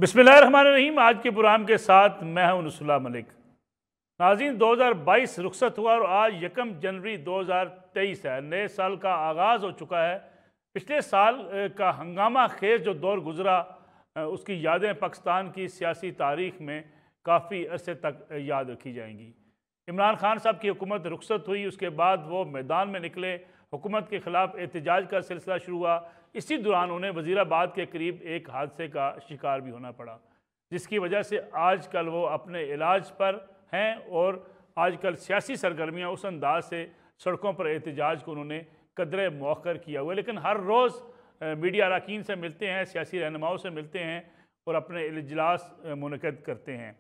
बिस्मिल्लाहिर्रहमानिर्रहीम। आज के प्रोग्राम के साथ मैं हूं नुसुल्लाह मलिक। नाज़रीन, 2022 रुखसत हुआ और आज 1 जनवरी 2023 है। नए साल का आगाज़ हो चुका है। पिछले साल का हंगामा खेज जो दौर गुजरा, उसकी यादें पाकिस्तान की सियासी तारीख में काफ़ी अरसे तक याद रखी जाएंगी। इमरान खान साहब की हुकूमत रुखसत हुई, उसके बाद वो मैदान में निकले, हुकूमत के ख़िलाफ़ एहतजाज का सिलसिला शुरू हुआ। इसी दौरान उन्हें वज़ीराबाद के करीब एक हादसे का शिकार भी होना पड़ा, जिसकी वजह से आजकल वो अपने इलाज पर हैं और आजकल सियासी सरगर्मियाँ उस अंदाज से सड़कों पर एहतजाज को उन्होंने कदरे मौखर किया हुआ है। लेकिन हर रोज़ मीडिया अरकान से मिलते हैं, सियासी रहनुमाओं से मिलते हैं और अपने इजलास मुनक़िद करते हैं।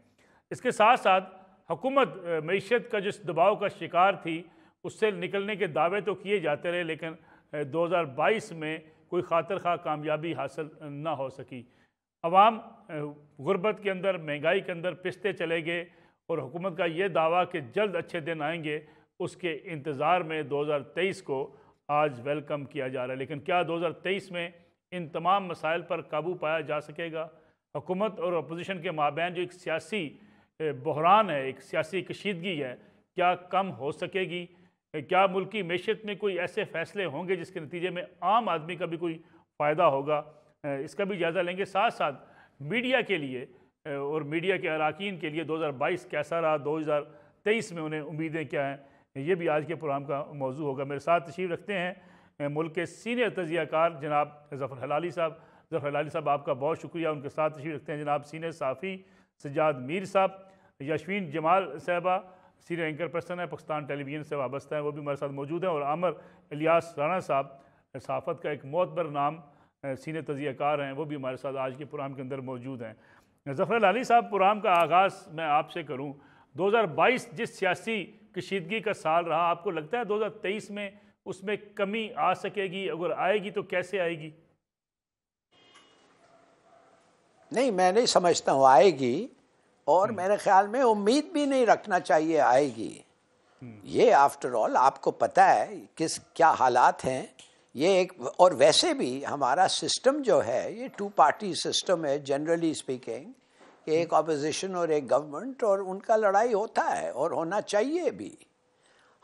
इसके साथ साथ हुकूमत मईशत का जिस दबाव का शिकार थी, उससे निकलने के दावे तो किए जाते रहे, लेकिन 2022 में कोई खातिर खा कामयाबी हासिल ना हो सकी। अवाम गुर्बत के अंदर, महंगाई के अंदर पिसते चले गए और हुकूमत का ये दावा कि जल्द अच्छे दिन आएंगे, उसके इंतज़ार में 2023 को आज वेलकम किया जा रहा है। लेकिन क्या 2023 में इन तमाम मसाइल पर काबू पाया जा सकेगा? हुकूमत और अपोजिशन के माबैन जो एक सियासी बहरान है, एक सियासी कशीदगी है, क्या कम हो सकेगी? क्या मुल्की मैशत में कोई ऐसे फ़ैसले होंगे जिसके नतीजे में आम आदमी का भी कोई फ़ायदा होगा? इसका भी जायज़ा लेंगे। साथ साथ मीडिया के लिए और मीडिया के अरकान के लिए 2022 कैसा रहा, 2023 में उन्हें उम्मीदें क्या हैं, ये भी आज के प्रोग्राम का मौजू होगा। मेरे साथ तशरीफ़ रखते हैं मुल्क के सीनियर तजियाकार जनाब ज़फ़र हलाली साहब। ज़फ़र हलाली साहब, आपका बहुत शुक्रिया। उनके साथ तशरीफ़ रखते हैं जनाब सीनियर साफ़ी सज्जाद मीर साहब। यशवीन जमाल साहबा सीनियर एंकर पर्सन है, पाकिस्तान टेलीविज़न से वाबस्ता है, वो भी हमारे साथ मौजूद हैं। और आमर इलियास राना साहब, सहाफ़त का एक मोतबर नाम, सीनियर तजियाकार हैं, वो भी हमारे साथ आज के प्रोग्राम के अंदर मौजूद हैं। ज़फ़र हलाली साहब, प्रोग्राम का आगाज़ मैं आपसे करूँ। 2022 जिस सियासी कशीदगी का साल रहा, आपको लगता है 2023 में उसमें कमी आ सकेगी? अगर आएगी तो कैसे आएगी? नहीं, मैं नहीं समझता हूँ आएगी, और मेरे ख्याल में उम्मीद भी नहीं रखना चाहिए आएगी। ये आफ्टर ऑल आपको पता है क्या हालात हैं ये एक, और वैसे भी हमारा सिस्टम जो है ये 2 पार्टी सिस्टम है जनरली स्पीकिंग। एक ऑपोजिशन और एक गवर्नमेंट, और उनका लड़ाई होता है और होना चाहिए भी।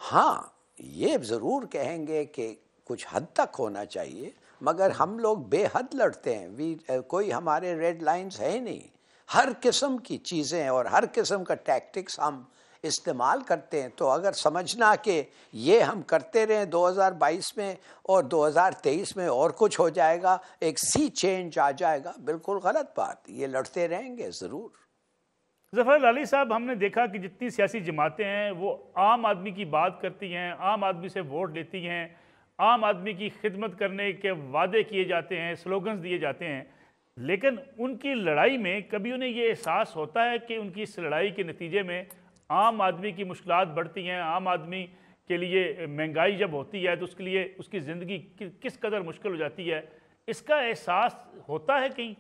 हाँ, ये ज़रूर कहेंगे कि कुछ हद तक होना चाहिए, मगर हम लोग बेहद लड़ते हैं। कोई हमारे रेड लाइंस है ही नहीं। हर किस्म की चीज़ें और हर किस्म का टैक्टिक्स हम इस्तेमाल करते हैं। तो अगर समझना कि ये हम करते रहें 2022 में और 2023 में और कुछ हो जाएगा, एक सी चेंज आ जाएगा, बिल्कुल गलत बात। ये लड़ते रहेंगे ज़रूर। ज़फ़र हलाली साहब, हमने देखा कि जितनी सियासी जमातें हैं वो आम आदमी की बात करती हैं, आम आदमी से वोट लेती हैं, आम आदमी की खिदमत करने के वादे किए जाते हैं, स्लोगन्स दिए जाते हैं, लेकिन उनकी लड़ाई में कभी उन्हें ये एहसास होता है कि उनकी इस लड़ाई के नतीजे में आम आदमी की मुश्किलात बढ़ती हैं? आम आदमी के लिए महंगाई जब होती है तो उसके लिए उसकी ज़िंदगी किस कदर मुश्किल हो जाती है, इसका एहसास होता है कहीं?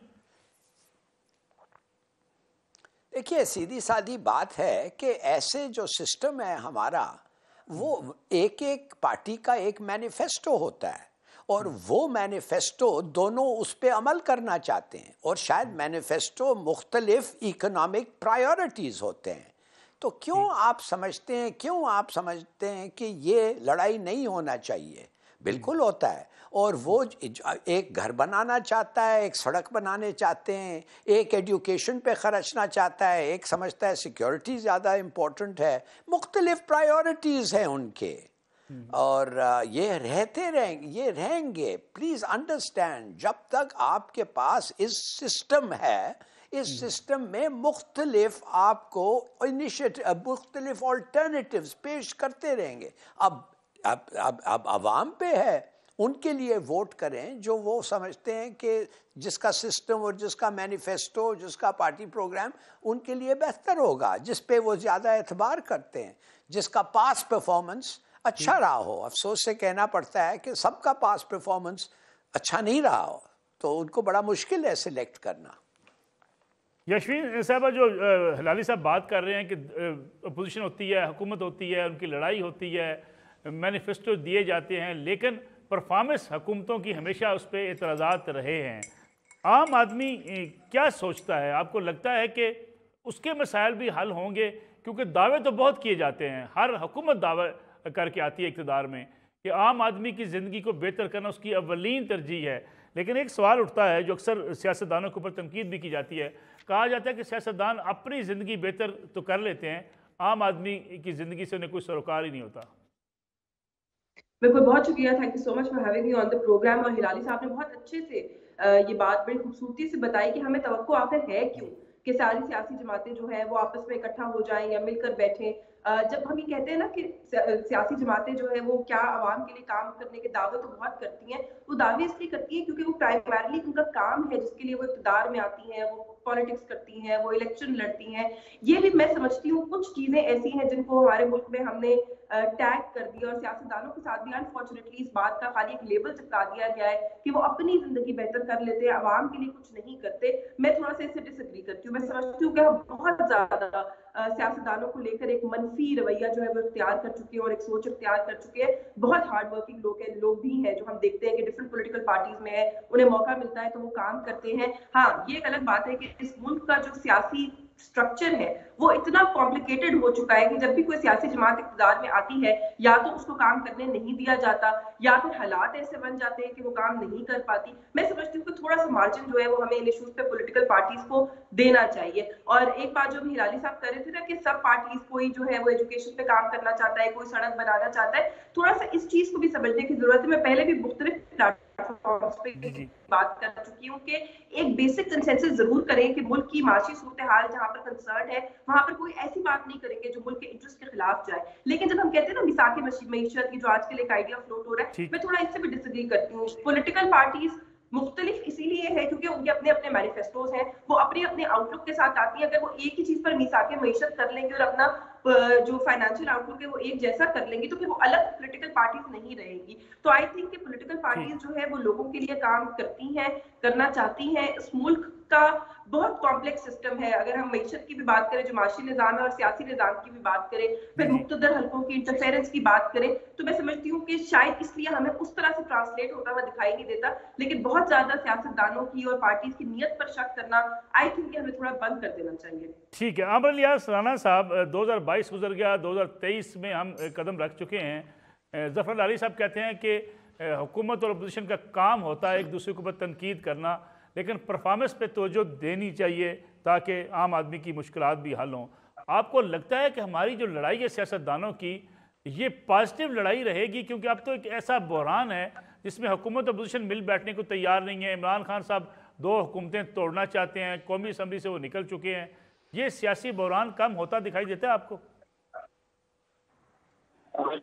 देखिए, सीधी सादी बात है कि ऐसे जो सिस्टम है हमारा, वो एक एक पार्टी का एक मैनिफेस्टो होता है, और वो मैनिफेस्टो दोनों उस पर अमल करना चाहते हैं, और शायद मैनिफेस्टो मुख्तलिफ इकोनॉमिक प्रायोरिटीज़ होते हैं। तो क्यों आप समझते हैं कि ये लड़ाई नहीं होना चाहिए? बिल्कुल होता है। और वो एक घर बनाना चाहता है, एक सड़क बनाने चाहते हैं, एक एजुकेशन पे खर्चना चाहता है, एक समझता है सिक्योरिटी ज़्यादा इम्पोर्टेंट है। मुख्तलिफ प्रायोरिटीज़ हैं उनके, और ये रहेंगे। प्लीज़ अंडरस्टैंड, जब तक आपके पास इस सिस्टम है, इस सिस्टम में मुख्तलिफ आपको इनिशिएटिव, मुख्तलिफ ऑल्टरनेटिव्स पेश करते रहेंगे। अब अवाम पे है, उनके लिए वोट करें जो वो समझते हैं कि जिसका सिस्टम और जिसका मैनिफेस्टो, जिसका पार्टी प्रोग्राम उनके लिए बेहतर होगा, जिस पे वो ज़्यादा एतबार करते हैं, जिसका पास परफॉर्मेंस अच्छा रहा हो। अफसोस से कहना पड़ता है कि सबका पास परफॉर्मेंस अच्छा नहीं रहा हो, तो उनको बड़ा मुश्किल है सिलेक्ट करना। यशवीन साहबा, जो हलाली साहब बात कर रहे हैं कि अपोजिशन होती है, हुकूमत होती है, उनकी लड़ाई होती है, मैनिफेस्टो दिए जाते हैं, लेकिन परफॉर्मेंस हुकूमतों की हमेशा उस पर एतराज़ात रहे हैं। आम आदमी क्या सोचता है? आपको लगता है कि उसके मसाइल भी हल होंगे? क्योंकि दावे तो बहुत किए जाते हैं, हर हुकूमत दावा करके आती है इक़्तिदार में कि आम आदमी की ज़िंदगी को बेहतर करना उसकी अव्वलीन तरजीह है। लेकिन एक सवाल उठता है जो अक्सर सियासतदानों के ऊपर तनकीद भी की जाती है, कहा जाता है कि सियासतदान अपनी ज़िंदगी बेहतर तो कर लेते हैं, आम आदमी की ज़िंदगी से उन्हें कोई सरोकार ही नहीं होता। बिल्कुल, बहुत शुक्रिया, thank you so much for having me on the program. और हिलाली साहब ने बहुत अच्छे से ये बात बड़ी खूबसूरती से बताई कि हमें तवक्को आखिर है क्यों कि सारी सियासी जमातें जो है वो आपस में इकट्ठा हो जाएं या मिलकर बैठें। जब हम ये कहते हैं ना कि सियासी जमातें जो है वो क्या आवाम के लिए काम करने के दावे तो बहुत करती हैं, वो दावे इसलिए करती हैं क्योंकि वो प्राइमरली उनका काम है जिसके लिए वो इक़्तिदार में आती हैं, वो पॉलिटिक्स करती हैं, वो इलेक्शन लड़ती हैं। ये भी मैं समझती हूँ कुछ चीज़ें ऐसी हैं जिनको हमारे मुल्क में हमने टैग कर दिया और सियासतदानों के साथ भी अनफॉर्चुनेटली इस बात का खाली एक लेबल चिपका दिया गया है कि वो अपनी जिंदगी बेहतर कर लेते हैं, आवाम के लिए कुछ नहीं करते। मैं थोड़ा सा इससे डिसएग्री करती हूँ। मैं समझती हूँ कि हम बहुत ज्यादा सियासतदानों को लेकर एक मनफी रवैया जो है वो इख्तियार कर चुके हैं और एक सोच इख्तियार कर चुके हैं। बहुत हार्ड वर्किंग लोग भी हैं जो हम देखते हैं कि डिफरेंट पॉलिटिकल पार्टीज में है, उन्हें मौका मिलता है तो वो काम करते हैं। हाँ, ये एक अलग बात है कि इस मुल्क का जो सियासी स्ट्रक्चर है वो इतना कॉम्प्लिकेटेड हो चुका है कि जब भी कोई सियासी जमात इक़्तिदार में आती है या तो उसको काम करने नहीं दिया जाता या फिर हालात ऐसे बन जाते हैं कि वो काम नहीं कर पाती। मैं समझती हूँ कि थोड़ा सा मार्जिन जो है वो हमें इन इश्यूज पे पॉलिटिकल पार्टीज को देना चाहिए। और एक बात जो भी हिलाली साहब कर रहे थे ना कि सब पार्टीज, कोई जो है वो एजुकेशन पे काम करना चाहता है, कोई सड़क बनाना चाहता है, थोड़ा सा इस चीज को भी समझने की जरूरत है। मैं पहले भी मुख्तलिफ प्लेटफॉर्म्स पे जी जी। बात कर चुकी हूँ कि एक बेसिक कंसेंसस जरूर करें कि मुल्क की माशी सूरत हाल जहाँ पर कंसर्न है वहां पर कोई ऐसी बात नहीं करेंगे जो मुल्क के इंटरेस्ट के खिलाफ जाए। लेकिन जब हम कहते हैं ना मिसाक मईशत की जो आजकल एक आइडिया फ्लोट हो रहा है, ठीक। मैं थोड़ा इससे भी डिसएग्री करती हूँ। पॉलिटिकल पार्टीज मुख्तलिफ इसीलिए है क्योंकि उनके अपने अपने मैनिफेस्टोज हैं, वो अपने अपने आउटलुक के साथ आती है। अगर वो एक ही चीज पर मिसाक मईशत कर लेंगे और अपना जो फाइनेंशियल आउटलुक है वो एक जैसा कर लेंगी तो फिर वो अलग पॉलिटिकल पार्टीज नहीं रहेगी। तो आई थिंक कि पॉलिटिकल पार्टीज जो है वो लोगों के लिए काम करती हैं, करना चाहती हैं। इस मुल्क का बहुत कॉम्प्लेक्स सिस्टम है। अगर हम मईशत की भी बात करें जो माशी निज़ाम है और सियासी निज़ाम की भी बात करें, फिर मुख्तदर हल्कों की इंटरफेरेंस की बात करें, तो मैं समझती हूँ कि शायद इसलिए हमें उस तरह से ट्रांसलेट होता हुआ दिखाई नहीं देता। लेकिन बहुत ज्यादा सियासतदानों की और पार्टीज की नीयत पर शक करना आई थिंक कि हमें थोड़ा बंद कर देना चाहिए। ठीक है। आमर इलियास राना साहब, 2022 गुजर गया, 2023 में हम कदम रख चुके हैं। ज़फ़र अली साहब कहते हैं कि हुकूमत और अपोजिशन का काम होता है एक दूसरे के ऊपर तनकीद करना, लेकिन परफॉर्मेंस पे तवज्जो देनी चाहिए ताकि आम आदमी की मुश्किलात भी हल हों। आपको लगता है कि हमारी जो लड़ाई है सियासतदानों की, ये पॉजिटिव लड़ाई रहेगी? क्योंकि अब तो एक ऐसा बहरान है जिसमें हुकूमत अपोजिशन मिल बैठने को तैयार नहीं है। इमरान खान साहब 2 हुकूमतें तोड़ना चाहते हैं, कौमी असम्बली से वो निकल चुके हैं। ये सियासी बहरान कम होता दिखाई देता है आपको?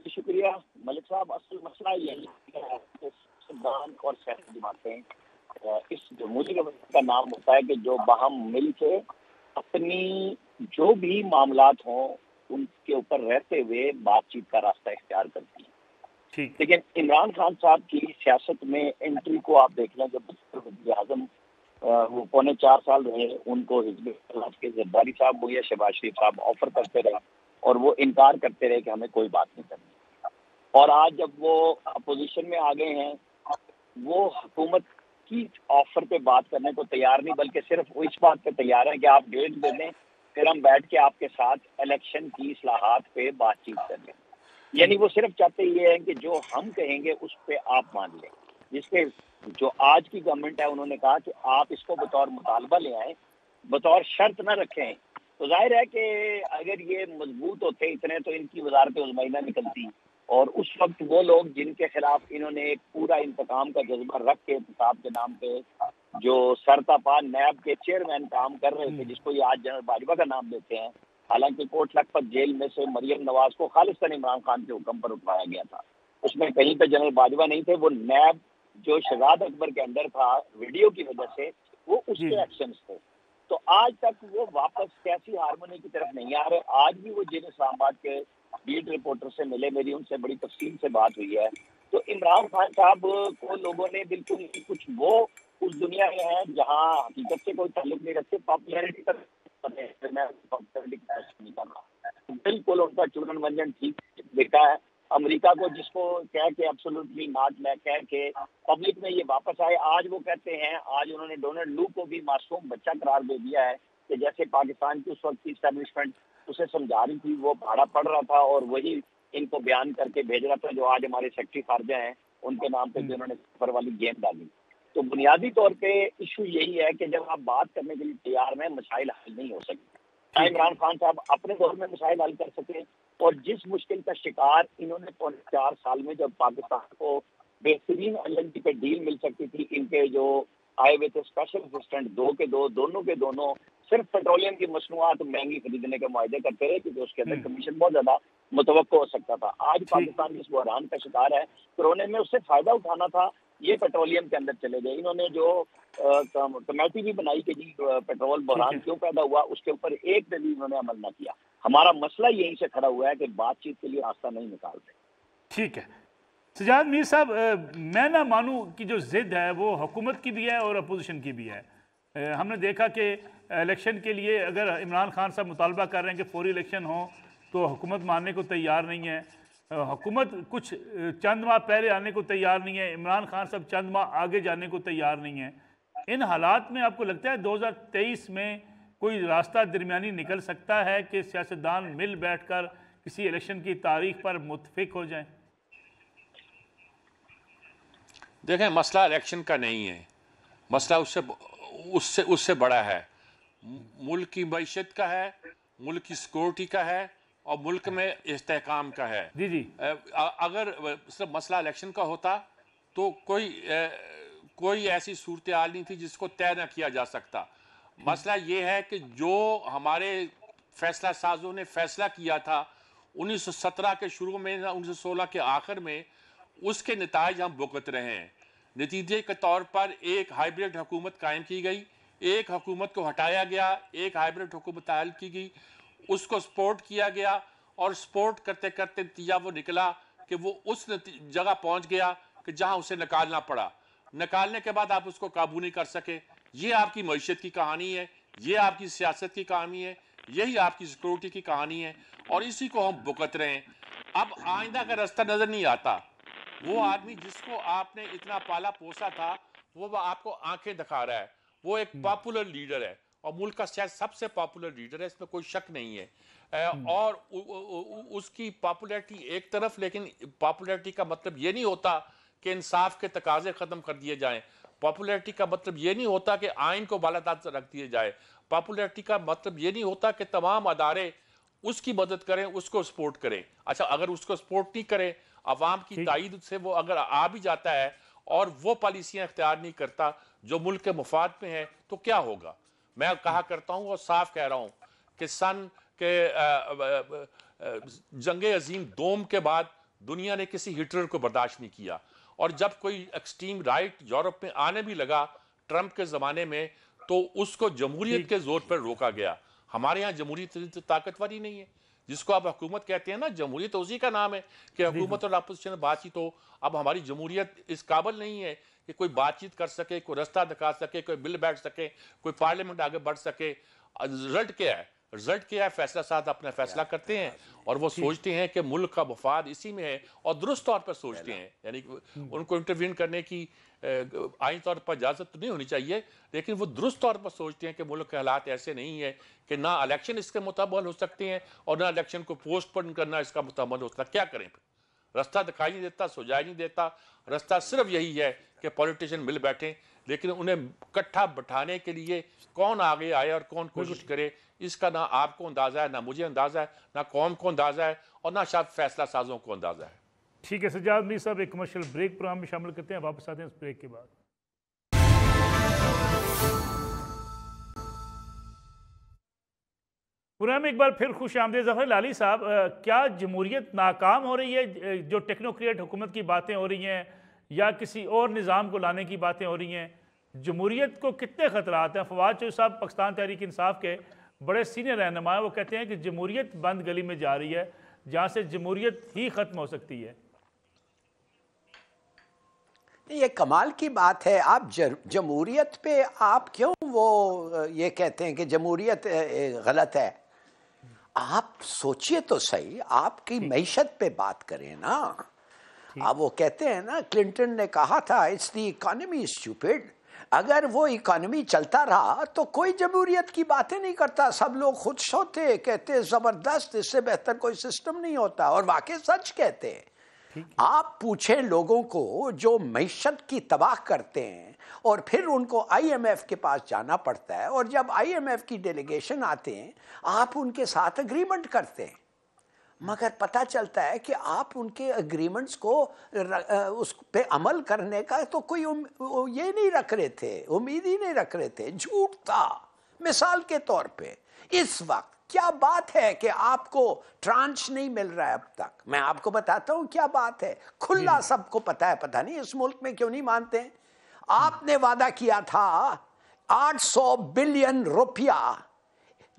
शुक्रिया मलिक साहब। असल मसला यही है कि और सियासी जमातें इस जमहूरी का नाम होता है कि जो बाहम मिल के अपनी जो भी मामलात हों उनके ऊपर रहते हुए बातचीत का रास्ता इख्तियार करती है। लेकिन इमरान खान साहब की सियासत में एंट्री को आप देख लें, जब वज़ीर आज़म वो पौने 4 साल रहे, उनको हिज़्ब इख्तिलाफ के ज़रदारी साहब या शहबाज शरीफ साहब ऑफर करते रहे और वो इनकार करते रहे कि हमें कोई बात नहीं करनी। और आज जब वो अपोजिशन में आ गए हैं, वो हुकूमत की ऑफर पे बात करने को तैयार नहीं, बल्कि सिर्फ वो इस बात पे तैयार है कि आप डेट दे दें, फिर हम बैठ के आपके साथ इलेक्शन की इस्लाहात पे बातचीत कर लें। यानी वो सिर्फ चाहते ये हैं कि जो हम कहेंगे उस पे आप मान लें। जिसके जो आज की गवर्नमेंट है उन्होंने कहा कि आप इसको बतौर मुतालबा ले आए, बतौर शर्त न रखें। तो जाहिर है कि अगर ये मजबूत होते इतने तो इनकी वजारत उज़्मा ना निकलती। और उस वक्त वो लोग जिनके खिलाफ इन्होंने एक पूरा इंतकाम का जज्बा रख के इंतखाब के नाम पे जो सरतापा नैब के चेयरमैन काम कर रहे थे, जिसको ये आज जनरल बाजवा का नाम देते हैं, हालांकि कोट लखपत जेल में से मरियम नवाज को खालिस्तान इमरान खान के हुक्म पर उठवाया गया था। उसमें कहीं पे जनरल बाजवा नहीं थे। वो नैब जो शहजाद अकबर के अंदर था, वीडियो की वजह से वो उसके एक्शंस थे। तो आज तक वो वापस सियासी हारमोनी की तरफ नहीं आ रहे। आज भी वो जिन इस्लामाबाद के लीड रिपोर्टर से मिले, मेरी उनसे बड़ी तफसील से बात हुई है। तो इमरान खान साहब को लोगों ने बिल्कुल कुछ वो उस दुनिया में है जहाँ हकीकत से कोई ताल्लुक नहीं रखते, पॉपुलैरिटी पर मैं नहीं कर रहा। बिल्कुल उनका चुनन वंजन ठीक दिखा है। अमेरिका को जिसको कह के एब्सोल्युटली नॉट मैं कह के पब्लिक में ये वापस आए, आज वो कहते हैं, आज उन्होंने डोनाल्ड लू को भी मासूम बच्चा करार दे दिया है कि जैसे पाकिस्तान की उस वक्त की इस्टेब्लिशमेंट उसे समझा रही थी, वो भाड़ा पड़ रहा था और वही इनको बयान करके भेज रहा था जो आज हमारे सेक्रेटरी खारजा हैं उनके नाम पे भी उन्होंने सफर वाली गेम डाली। तो बुनियादी तौर पे इशू यही है कि जब आप बात करने के लिए तैयार में मसाइल हल नहीं हो सकते। इमरान खान साहब अपने दौर में मसाइल हल कर सके और जिस मुश्किल का शिकार इन्होंने 4 साल में जब पाकिस्तान को बेहतरीन एलएनजी पे डील मिल सकती थी, इनके जो आए हुए थे स्पेशल असिस्टेंट दोनों के दोनों सिर्फ पेट्रोलियम की मसनूआत महंगी खरीदने के मुआहदे करते रहे क्योंकि उसके अंदर कमीशन बहुत ज्यादा मुतवक्को हो सकता था। आज पाकिस्तान जिस बहरान का शिकार है, कोरोना में उससे फायदा उठाना था, ये पेट्रोलियम के अंदर चले गए। इन्होंने जो कमेटी भी बनाई कि जी पेट्रोल बहरान क्यों पैदा हुआ, उसके ऊपर एक पे भी इन्होंने अमल ना किया। हमारा मसला यहीं से खड़ा हुआ है कि बातचीत के लिए रास्ता नहीं निकालते। ठीक है सजाद मीर साहब, मैं ना मानूं कि जो जिद है वो हुकूमत की भी है और अपोजिशन की भी है। हमने देखा कि इलेक्शन के लिए अगर इमरान खान साहब मुतालबा कर रहे हैं कि फौरी इलेक्शन हो तो हुकूमत मानने को तैयार नहीं है, हुकूमत कुछ चंद माह पहले आने को तैयार नहीं है, इमरान खान साहब चंद माह आगे जाने को तैयार नहीं है। इन हालात में आपको लगता है 2023 में कोई रास्ता दरमियानी निकल सकता है कि सियासतदान मिल बैठकर किसी इलेक्शन की तारीख पर मुत्तफिक हो जाएं? देखें, मसला इलेक्शन का नहीं है, मसला उससे बड़ा है। मुल्क की मईशत का है, मुल्क की सिक्योरिटी का है और मुल्क में इस्तेहकाम का है। जी जी। अगर सिर्फ मसला इलेक्शन का होता तो कोई ऐसी सूरत हाल नहीं थी जिसको तय न किया जा सकता। मसला ये है कि जो हमारे फैसला साजों ने फैसला किया था 1917 के शुरू में, 1916 के आखिर में, उसके नताइज हम भुगत रहे हैं। नतीजे के तौर पर एक हाइब्रिड हुकूमत कायम की गई, एक हुकूमत को हटाया गया, एक हाइब्रिड हुकूमत तायल की गई, उसको सपोर्ट किया गया और सपोर्ट करते करते नतीजा वो निकला कि वो उस जगह पहुंच गया कि जहां उसे निकालना पड़ा। निकालने के बाद आप उसको काबू नहीं कर सके। ये आपकी मईशत की कहानी है, ये आपकी सियासत की कहानी है, यही आपकी सिक्योरिटी की कहानी है और इसी को हम भुगत रहे हैं। अब आइंदा का रास्ता नजर नहीं आता। वो आदमी जिसको आपने इतना पाला पोसा था वो आपको आंखें दिखा रहा है। वो एक पॉपुलर लीडर है और मुल्क का शायद सबसे पॉपुलर लीडर है, इसमें कोई शक नहीं है। और उसकी पॉपुलैरिटी एक तरफ, लेकिन पॉपुलैरिटी का मतलब ये नहीं होता कि इंसाफ के तकाजे खत्म कर दिए जाएं। पॉपुलैरिटी का मतलब ये नहीं होता कि आइन को बालादार रख दिए जाए। पॉपुलैरिटी का मतलब ये नहीं होता कि तमाम अदारे उसकी मदद करें, उसको सपोर्ट करें। अच्छा, अगर उसको सपोर्ट नहीं करें, अवाम की ताईद से वो अगर आ भी जाता है और वो पॉलिसियां इख्तियार नहीं करता जो मुल्क के मुफाद में है, तो क्या होगा? मैं कहा करता हूं और साफ कह रहा हूं कि सन के जंग अजीम दोम के बाद दुनिया ने किसी हिटलर को बर्दाश्त नहीं किया और जब कोई एक्सट्रीम राइट यूरोप में आने भी लगा ट्रंप के ज़माने में, तो उसको जमहूरियत के जोर पर रोका गया। हमारे यहाँ जमहूरियत ताकतवर ही नहीं है। जिसको आप हुकूमत कहते हैं ना, जमहूरियत तो उसी का नाम है कि हुकूमत और अपोजिशन बातचीत हो। अब हमारी जमहूरियत इस काबिल नहीं है कि कोई बातचीत कर सके, कोई रास्ता दिखा सके, कोई बिल बैठ सके, कोई पार्लियामेंट आगे बढ़ सके। रिजल्ट क्या है? रिजल्ट क्या है? फैसला साथ अपना फैसला करते हैं और वो सोचते हैं कि मुल्क का मुफाद इसी में है और दुरुस्त तौर पर सोचते हैं। यानी उनको इंटरवीन करने की आईनी तौर पर इजाज़त तो नहीं होनी चाहिए, लेकिन वो दुरुस्त तौर पर सोचते हैं कि मुल्क के हालात ऐसे नहीं है कि ना इलेक्शन इसके मुताबिक हो सकते हैं और ना इलेक्शन को पोस्टपोन करना इसका मुताबिक हो सकता। क्या करें? रास्ता दिखाई नहीं देता, सुझाई नहीं देता। रास्ता सिर्फ यही है कि पॉलिटिशियन मिल बैठे, लेकिन उन्हें इकट्ठा बैठाने के लिए कौन आगे आए और कौन कोशिश करे, इसका ना आपको अंदाजा है, ना मुझे अंदाजा है, ना कौम को अंदाजा है और ना शायद फैसला साजों को अंदाजा है। ठीक है सज्जाद मीर साहब, एक कमर्शियल ब्रेक प्रोग्राम में शामिल करते हैं, वापस आते हैं इस ब्रेक के बाद। प्रोग्राम में एक बार फिर खुश आमदीद। ज़फ़र लाली साहब, क्या जमहूरियत नाकाम हो रही है? जो टेक्नोक्रेट हुकूमत की बातें हो रही हैं या किसी और निज़ाम को लाने की बातें हो रही हैं, जमहूरियत को कितने ख़तरात हैं? फवाद चौधरी साहब पाकिस्तान तहरीक इंसाफ के बड़े सीनियर रहनुमा, वो कहते हैं कि जमहूरियत बंद गली में जा रही है, जहाँ से जमहूरियत ही ख़त्म हो सकती है। ये कमाल की बात है। आप जमहूरियत पे आप क्यों वो ये कहते हैं कि जमहूरियत गलत है? आप सोचिए तो सही, आपकी मईशत पे बात करें ना। अब वो कहते हैं ना, क्लिंटन ने कहा था इट्स द इकोनॉमी स्टूपिड। अगर वो इकोनॉमी चलता रहा तो कोई जमहूरियत की बातें नहीं करता, सब लोग खुश होते, कहते जबरदस्त, इससे बेहतर कोई सिस्टम नहीं होता, और वाकई सच कहते। आप पूछें लोगों को जो मईशत की तबाह करते हैं और फिर उनको आईएमएफ के पास जाना पड़ता है, और जब आईएमएफ की डेलीगेशन आते हैं आप उनके साथ एग्रीमेंट करते हैं, मगर पता चलता है कि आप उनके एग्रीमेंट्स को उस पे अमल करने का तो कोई ये नहीं रख रहे थे, उम्मीद ही नहीं रख रहे थे, झूठ था। मिसाल के तौर पे इस वक्त क्या बात है कि आपको ट्रांच नहीं मिल रहा है अब तक। मैं आपको बताता हूं क्या बात है, खुला सबको पता है, पता नहीं इस मुल्क में क्यों नहीं मानते हैं। आपने वादा किया था 800 बिलियन रुपया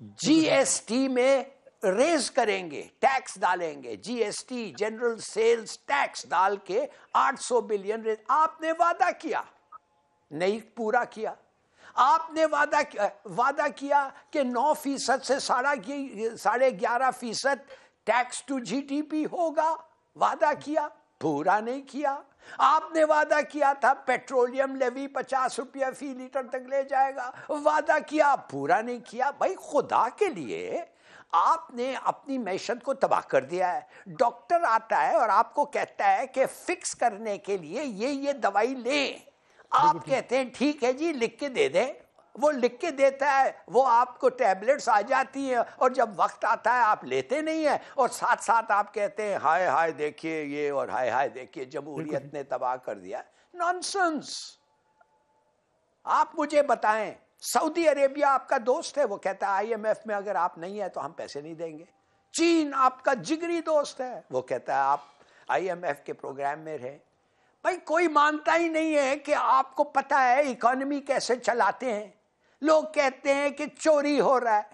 जीएसटी में रेज करेंगे, टैक्स डालेंगे, जीएसटी जनरल सेल्स टैक्स डाल के 800 बिलियन रेज। आपने वादा किया, नहीं पूरा किया। आपने वादा किया कि 9% से 11.5% टैक्स टू जीडीपी होगा, वादा किया, पूरा नहीं किया। आपने वादा किया था पेट्रोलियम लेवी 50 रुपया फी लीटर तक ले जाएगा, वादा किया, पूरा नहीं किया। भाई खुदा के लिए, आपने अपनी मैशत को तबाह कर दिया है। डॉक्टर आता है और आपको कहता है कि फिक्स करने के लिए ये दवाई लें, आप कहते हैं ठीक है जी लिख के दे दे, वो लिख के देता है, वो आपको टैबलेट्स आ जाती हैं, और जब वक्त आता है आप लेते नहीं है, और साथ साथ आप कहते हैं हाय हाय देखिए ये, और हाय हाय देखिए जमहूरियत ने तबाह कर दिया। नॉनसेंस। आप मुझे बताएं, सऊदी अरेबिया आपका दोस्त है, वो कहता है आईएमएफ में अगर आप नहीं है तो हम पैसे नहीं देंगे। चीन आपका जिगरी दोस्त है, वो कहता है आप आईएमएफ के प्रोग्राम में रहे। भाई कोई मानता ही नहीं है कि आपको पता है इकोनॉमी कैसे चलाते हैं। लोग कहते हैं कि चोरी हो रहा है,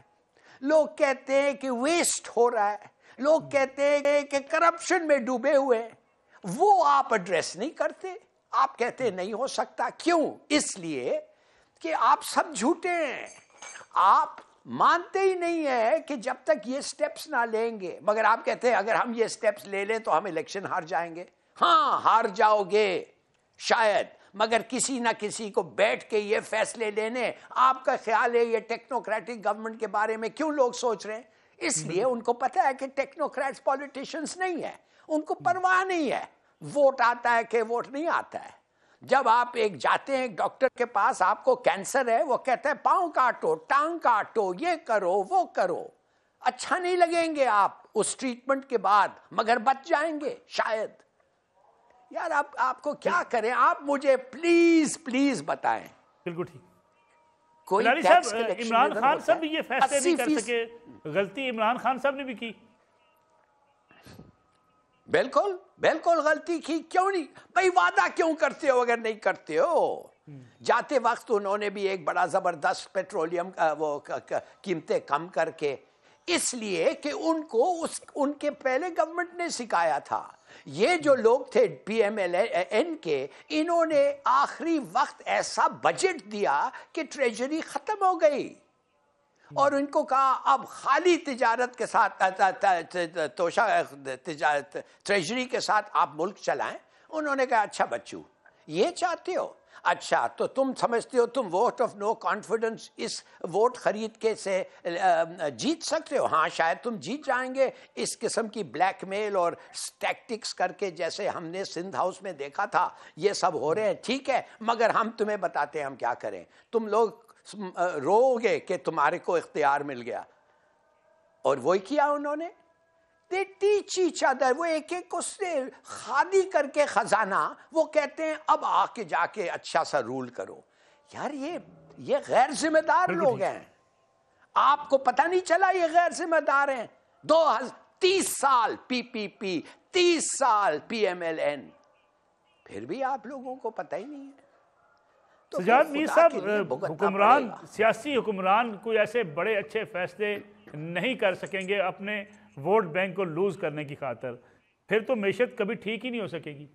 लोग कहते हैं कि वेस्ट हो रहा है, लोग कहते हैं कि करप्शन में डूबे हुए हैं, वो आप एड्रेस नहीं करते। आप कहते हैं नहीं हो सकता, क्यों? इसलिए कि आप सब झूठे हैं। आप मानते ही नहीं है कि जब तक ये स्टेप्स ना लेंगे, मगर आप कहते हैं अगर हम ये स्टेप्स ले लें तो हम इलेक्शन हार जाएंगे। हाँ हार जाओगे शायद, मगर किसी ना किसी को बैठ के ये फैसले लेने। आपका ख्याल है ये टेक्नोक्रेटिक गवर्नमेंट के बारे में क्यों लोग सोच रहे हैं? इसलिए उनको पता है कि टेक्नोक्रेट्स पॉलिटिशियंस नहीं है, उनको परवाह नहीं है। वोट आता है कि वोट नहीं आता है। जब आप एक जाते हैं डॉक्टर के पास, आपको कैंसर है, वो कहता है पांव काटो, टांग काटो, ये करो वो करो। अच्छा नहीं लगेंगे आप उस ट्रीटमेंट के बाद, मगर बच जाएंगे शायद। यार आपको क्या करें? आप मुझे प्लीज प्लीज बताएं। बिल्कुल ठीक। कोई साहब, इमरान खान साहब भी ये फैसले नहीं कर सके, गलती इमरान खान साहब ने भी की। बिल्कुल बिल्कुल गलती की। क्यों नहीं भाई? वादा क्यों करते हो अगर नहीं करते हो? जाते वक्त उन्होंने भी एक बड़ा जबरदस्त पेट्रोलियम का वो कीमतें कम करके, इसलिए कि उनको उनके पहले गवर्नमेंट ने सिखाया था। ये जो लोग थे पीएमएलएन के, इन्होंने आखिरी वक्त ऐसा बजट दिया कि ट्रेजरी खत्म हो गई, और इनको कहा अब खाली तिजारत के साथ ट्रेजरी के साथ आप मुल्क चलाएं। उन्होंने कहा अच्छा बच्चू ये चाहते हो, अच्छा तो तुम समझते हो तुम वोट ऑफ नो कॉन्फिडेंस इस वोट खरीद के से जीत सकते हो? हाँ शायद तुम जीत जाएंगे इस किस्म की ब्लैकमेल और टैक्टिक्स करके, जैसे हमने सिंध हाउस में देखा था। ये सब हो रहे हैं, ठीक है, मगर हम तुम्हें बताते हैं हम क्या करें। तुम लोग रोगे कि तुम्हारे को इख्तियार मिल गया, और वही किया उन्होंने। They teach each other, वो एक एक को से खाली करके खजाना, वो कहते हैं अब आके जाके अच्छा सा रूल करो। यार ये गैर जिम्मेदार लोग हैं। आपको पता नहीं चला ये गैर जिम्मेदार हैं? 30 साल पीपीपी, 30 साल पीएमएलएन, फिर भी आप लोगों को पता ही नहीं है। तो सजाद मीर साहब, हुक्मरान, सियासी हुक्मरान कोई ऐसे बड़े अच्छे फैसले नहीं कर सकेंगे अपने वोट बैंक को लूज करने की खातर, फिर तो मैशत कभी ठीक ही नहीं हो सकेगी।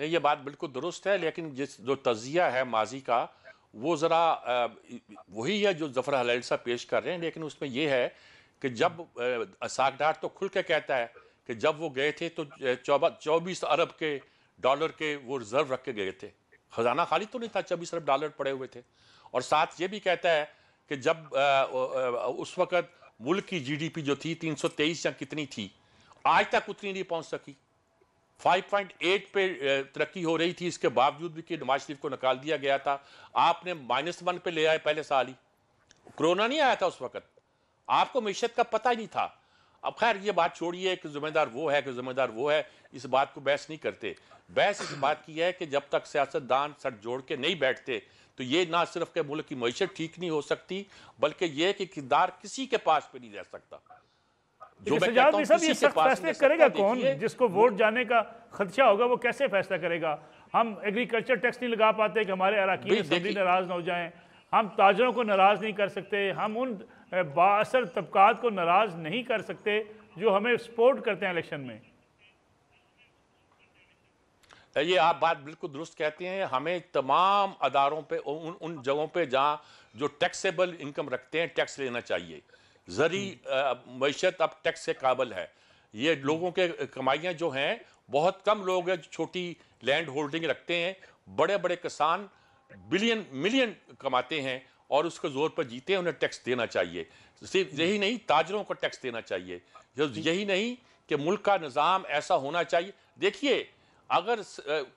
ये बात बिल्कुल दुरुस्त है, लेकिन जो तजिया है माजी का, वो ज़रा वही है जो ज़फ़र हलाली साहब पेश कर रहे हैं, लेकिन उसमें ये है कि जब सागडार तो खुल के कहता है कि जब वो गए थे तो 24 अरब के डॉलर के वो रिजर्व रख के गए थे, खजाना खाली तो नहीं था, 24 अरब डॉलर पड़े हुए थे। और साथ ये भी कहता है कि जब उस वक़्त मुल्क की जीडीपी जो थी 323 या कितनी थी, आज तक उतनी नहीं पहुंच सकी। 5.8 पे तरक्की हो रही थी, इसके बावजूद भी कि नवाज शरीफ को निकाल दिया गया था। आपने -1 पे ले आए पहले साल ही, कोरोना नहीं आया था उस वक़्त, आपको मीशत का पता ही नहीं था। अब खैर ये बात छोड़िए कि जिम्मेदार वो है कि जिम्मेदार वो है, इस बात को बहस नहीं करते। बहस इस बात की है कि जब तक सियासतदान सर जोड़ के नहीं बैठते तो ये ना सिर्फ के मुल्क की मईशत ठीक नहीं हो सकती, बल्कि ये कि किरदार किसी के पास पे नहीं रह सकता। जो मैं कहता हूं ये सख्त फैसले करेगा कौन? जिसको वोट जाने का खदशा होगा वो कैसे फैसला करेगा? हम एग्रीकल्चर टैक्स नहीं लगा पाते कि हमारे अराकीन असम्बली नाराज ना हो जाएं, हम ताजरों को नाराज नहीं कर सकते, हम उन बाअसर तबकात को नाराज नहीं कर सकते जो हमें सपोर्ट करते हैं इलेक्शन में। ये आप बात बिल्कुल दुरुस्त कहते हैं। हमें तमाम अदारों पे उन जगहों पे जहां जो टैक्सेबल इनकम रखते हैं टैक्स लेना चाहिए। जरी मईशत अब टैक्स के काबिल है। ये लोगों के कमाइयाँ जो हैं, बहुत कम लोग हैं जो छोटी लैंड होल्डिंग रखते हैं। बड़े बड़े किसान बिलियन मिलियन कमाते हैं और उसके जोर पर जीते हैं, उन्हें टैक्स देना चाहिए। सिर्फ यही नहीं, ताजरों को टैक्स देना चाहिए। यही नहीं कि मुल्क का निज़ाम ऐसा होना चाहिए। देखिए, अगर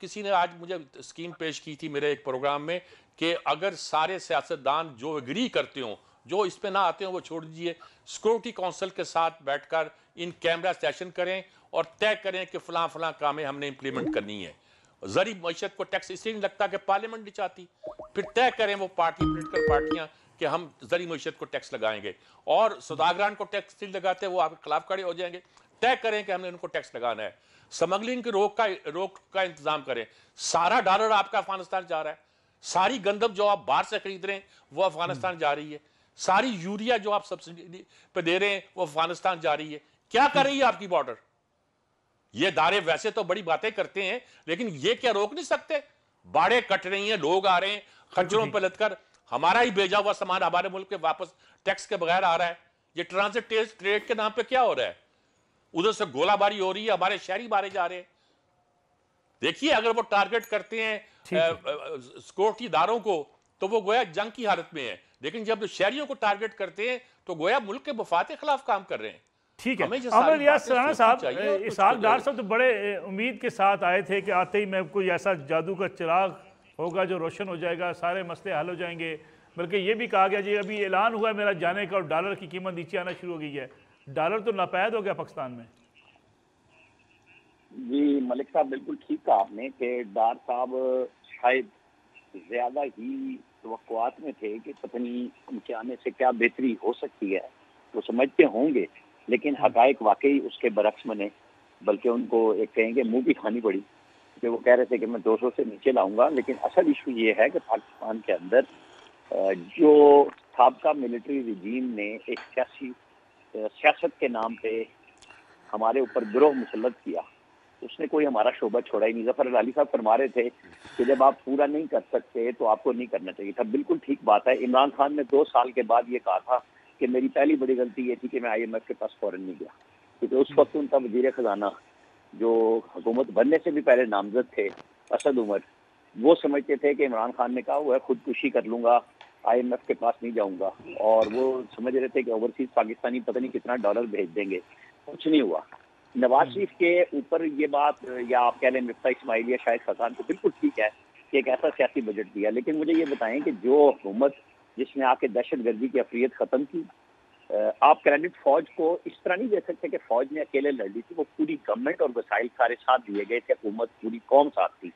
किसी ने आज मुझे स्कीम पेश की थी मेरे एक प्रोग्राम में कि अगर सारे सियासतदान जो एग्री करते हों, जो इस पे ना आते हो वो छोड़ दीजिए, सिक्योरिटी काउंसिल के साथ बैठकर इन कैमरा सेशन करें और तय करें कि फलां फलां कामें हमने इंप्लीमेंट करनी है। जरी मईशत को टैक्स इसलिए नहीं लगता कि पार्लियामेंट नहीं चाहती, फिर तय करें वो पोलिटिकल पार्टियां कि हम जरी मईशत को टैक्स लगाएंगे, और सौदागरान को टैक्स नहीं लगाते वो आपके खिलाफ खड़े हो जाएंगे। तय करें कि हमने उनको टैक्स लगाना है। स्मगलिंग की रोक का इंतजाम करें। सारा डॉलर आपका अफगानिस्तान जा रहा है, सारी गंदम जो आप बाहर से खरीद रहे हैं वो अफगानिस्तान जा रही है, सारी यूरिया जो आप सब्सिडी पे दे रहे हैं वो अफगानिस्तान जा रही है। क्या कर रही है आपकी बॉर्डर? ये दारे वैसे तो बड़ी बातें करते हैं, लेकिन ये क्या रोक नहीं सकते? बाड़े कट रही हैं, लोग आ रहे हैं खच्चरों पर लदकर, हमारा ही भेजा हुआ सामान हमारे मुल्क के वापस टैक्स के बगैर आ रहा है। ये ट्रांजिट ट्रेड के नाम पे क्या हो रहा है? उधर से गोलाबारी हो रही है, हमारे शहरी मारे जा रहे हैं। देखिए, अगर वो टारगेट करते हैं सिक्योरिटी दारों को तो वो गोया जंग की हालत में है, लेकिन जब शहरियों को टारगेट करते हैं तो गोया मुल्क के मफाद के खिलाफ काम कर रहे हैं। ठीक है, अमर रियाज राणा साहब, इसहाक डार साहब तो बड़े उम्मीद के साथ आए थे कि आते ही मैं कोई ऐसा जादू का चिराग होगा जो रोशन हो जाएगा, सारे मसले हल हो जाएंगे। बल्कि ये भी कहा गया जी अभी ऐलान हुआ है मेरा जाने का और डॉलर की कीमत नीचे आना शुरू हो गई है। डॉलर तो नापैद हो गया पाकिस्तान में। जी मलिक साहब, बिल्कुल ठीक कहा आपने कि डार साहब शायद ज्यादा ही तवक्कुआत में थे कि पता नहीं उनके आने से क्या बेहतरी हो सकती है, वो समझते होंगे, लेकिन हकायक वाकई उसके बरक्स बने। बल्कि उनको एक कहेंगे मुंह भी खानी पड़ी कि वो कह रहे थे कि मैं 200 से नीचे लाऊंगा। लेकिन असल इशू ये है कि पाकिस्तान के अंदर जो साबका मिलिट्री रिजीम ने एक सियासत के नाम पे हमारे ऊपर गिरोह मुसल्लत किया, उसने कोई हमारा शोबा छोड़ा ही नहीं। ज़फ़र हलाली साहब फरमा रहे थे कि जब आप पूरा नहीं कर सकते तो आपको नहीं करना चाहिए था। बिल्कुल ठीक बात है। इमरान खान ने 2 साल के बाद ये कहा था कि मेरी पहली बड़ी गलती ये थी कि मैं IMF के पास फौरन नहीं गया, क्योंकि उस वक्त उनका वजीर खजाना जो हुकूमत बनने से भी पहले नामजद थे, असद उमर, वो समझते थे कि इमरान खान ने कहा हुआ है खुदकुशी कर लूंगा, IMF के पास नहीं जाऊंगा, और वो समझ रहे थे कि ओवरसीज पाकिस्तानी पता नहीं कितना डॉलर भेज देंगे। कुछ नहीं हुआ। नवाज शरीफ के ऊपर ये बात, या आप कह लें मिफ्ता इस्माइल या शाहिद खकान, तो बिल्कुल ठीक है कि एक ऐसा सियासी बजट दिया। लेकिन मुझे ये बताएं कि जो हुकूमत जिसने आके दहशतगर्दी की अफरियत खत्म की, आप क्रेडिट फौज को इस तरह नहीं दे सकते कि फौज ने अकेले लड़ ली थी। वो पूरी गवर्नमेंट और वसाइल सारे साथ दिए गए थे, हुकूमत पूरी कौम साथ थी,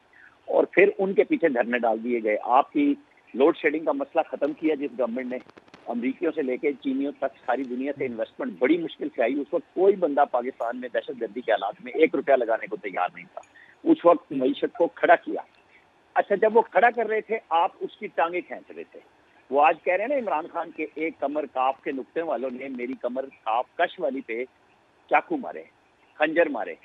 और फिर उनके पीछे धरने डाल दिए गए। आपकी लोड शेडिंग का मसला खत्म किया जिस गवर्नमेंट ने, अमरीकियों से लेकर चीनियों तक सारी दुनिया से इन्वेस्टमेंट बड़ी मुश्किल से आई। उस वक्त कोई बंदा पाकिस्तान में दहशतगर्दी के हालात में 1 रुपया लगाने को तैयार नहीं था। उस वक्त मईशत को खड़ा किया। अच्छा, जब वो खड़ा कर रहे थे आप उसकी टांगे खींच रहे थे। वो आज कह रहे हैं ना, इमरान खान के एक कमर काफ के नुक्ते वालों ने मेरी कमर काफ कश वाली पे चाकू मारे, खंजर मारे।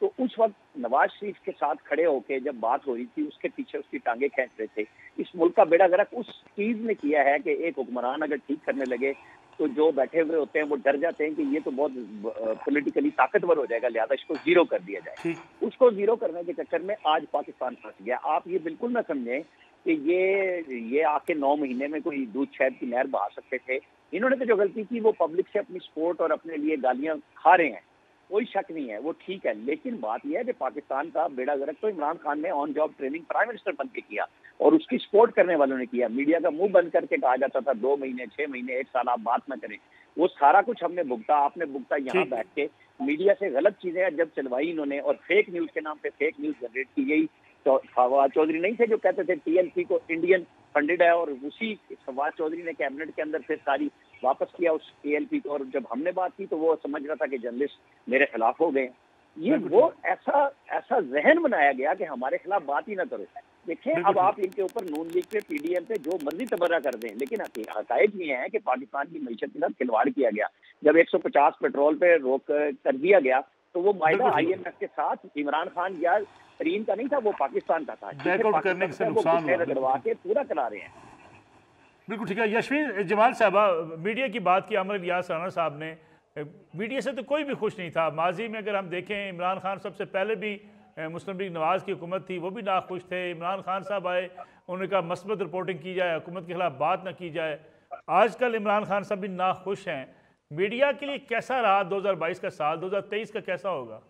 तो उस वक्त नवाज शरीफ के साथ खड़े होके जब बात हो रही थी, उसके पीछे उसकी टांगे खींच रहे थे। इस मुल्क का बेड़ा गर्क उस चीज ने किया है कि एक हुक्मरान अगर ठीक करने लगे तो जो बैठे हुए होते हैं वो डर जाते हैं कि ये तो बहुत पॉलिटिकली ताकतवर हो जाएगा, लिहाजा इसको जीरो कर दिया जाए। उसको जीरो करने के चक्कर में आज पाकिस्तान फंस गया। आप ये बिल्कुल ना समझें कि ये आके 9 महीने में कोई दूध शहद की नहर बहा सकते थे। इन्होंने तो जो गलती की वो पब्लिक से अपनी सपोर्ट और अपने लिए गालियां खा रहे हैं, कोई शक नहीं है, वो ठीक है। लेकिन बात यह है कि पाकिस्तान का बेड़ा गर्क तो इमरान खान ने on job training prime minister बन के किया और उसकी सपोर्ट करने वालों ने किया। मीडिया का मुंह बंद करके कहा जाता था 2 महीने, 6 महीने, 1 साल आप बात ना करें। वो सारा कुछ हमने भुगता, आपने भुगता यहाँ बैठ के। मीडिया से गलत चीजें जब चलवाई इन्होंने और फेक न्यूज के नाम पे फेक न्यूज जनरेट की गई। तो फवाद चौधरी नहीं थे जो कहते थे टीएलपी को इंडियन फंडेड है, और उसी फवाद चौधरी ने कैबिनेट के अंदर फिर सारी वापस किया उस टीएलपी को। और जब हमने बात की तो वो समझ रहा था कि जर्नलिस्ट मेरे खिलाफ हो गए। ये वो ऐसा जहन बनाया गया कि हमारे खिलाफ बात ही ना करो। देखिए अब आप इनके ऊपर नून लीग पे, पीडीएम पे जो मर्जी तबर्रा कर दें, लेकिन हकायक ये है कि पाकिस्तान की मीशत के साथ खिलवाड़ किया गया। जब 150 पेट्रोल पे रोक कर दिया गया तो वो मायदा IMF के साथ इमरान खान या तरीन का नहीं था, वो पाकिस्तान का था। बैकआउट करने से नुकसान करवा के पूरा करा रहे हैं। बिल्कुल ठीक है। यशवीन जमाल साहबा, मीडिया की बात की आमिर इलियास राणा साहब ने, मीडिया से तो कोई भी खुश नहीं था। माजी में अगर हम देखें, इमरान खान सबसे पहले भी मुस्लिम लीग नवाज की हुकूमत थी, वो भी नाखुश थे। इमरान खान साहब आए, उन्होंने कहा मस्बत रिपोर्टिंग की जाए, हुकूमत के खिलाफ बात ना की जाए। आजकल इमरान खान साहब भी नाखुश हैं। मीडिया के लिए कैसा रहा 2022 का साल, 2023 का कैसा होगा?